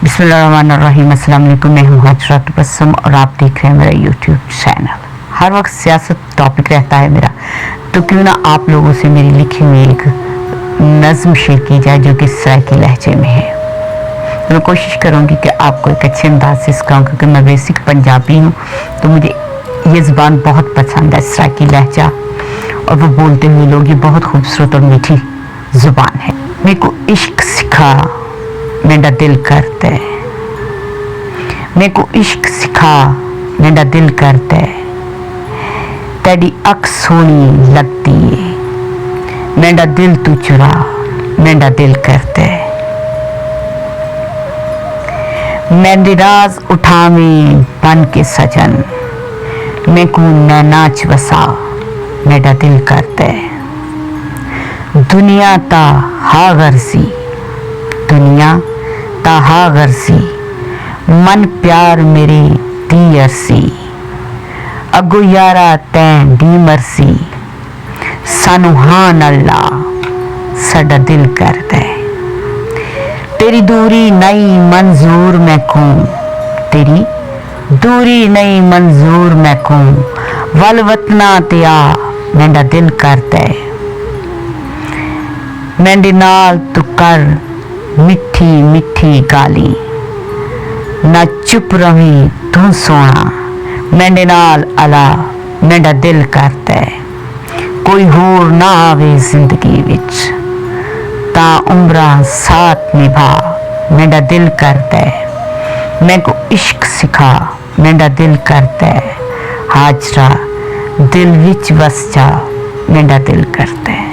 बिस्मिल्लाहिर्रहमानिर्रहीम। अस्सलाम वालेकुम। मैं हूँ हाजरा तबस्सुम और आप देख रहे हैं मेरा यूट्यूब चैनल। हर वक्त सियासत टॉपिक रहता है मेरा, तो क्यों ना आप लोगों से मेरी लिखी हुई एक नज़्म शेयर की जाए जो कि सराइकी लहजे में है। तो मैं कोशिश करूँगी कि आपको एक अच्छे अंदाज से सिखाऊँ, क्योंकि मैं बेसिक पंजाबी हूँ तो मुझे ये ज़बान बहुत पसंद है, सराइकी लहजा, और वो बोलते हुए लोग ये बहुत खूबसूरत और मीठी ज़ुबान है। मेरे को इश्क सिखा मेरा दिल करता है, मेरे को इश्क सिखा मेरा दिल करता है, तेरी अख सोनी लगती है, मेरा दिल तू चुरा मेरा दिल करता है। मेरे राज उठावे बन के सजन, मैं को नाच बसा मेरा दिल करता है। दुनिया ता हा गर्सी, दुनिया ता हा गर्सी, मन प्यार मेरी दी अरसी, अगो यारा तैं दी मरसी, सानू हान अल्लाह साडा दिल करता है। तेरी दूरी नहीं मंजूर मैं को, तेरी दूरी नहीं मंजूर मैं को, वल वतना ते आ मेरा दिल करता है। मेरे नाल तू कर मिठी मिठी गाली, ना चुप रही तू सोना, मेरे नाल अला मेरा दिल करता है। कोई होर ना आवे जिंदगी विच, ता उम्रा साथ निभा मेरा दिल करता है। मैं को इश्क सिखा मेरा दिल करता है, हाजरा दिल विच बस जा मेरा दिल करता है।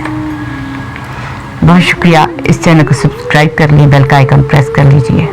बहुत शुक्रिया। इस चैनल को सब्सक्राइब कर लीजिए, बेल का आइकन प्रेस कर लीजिए।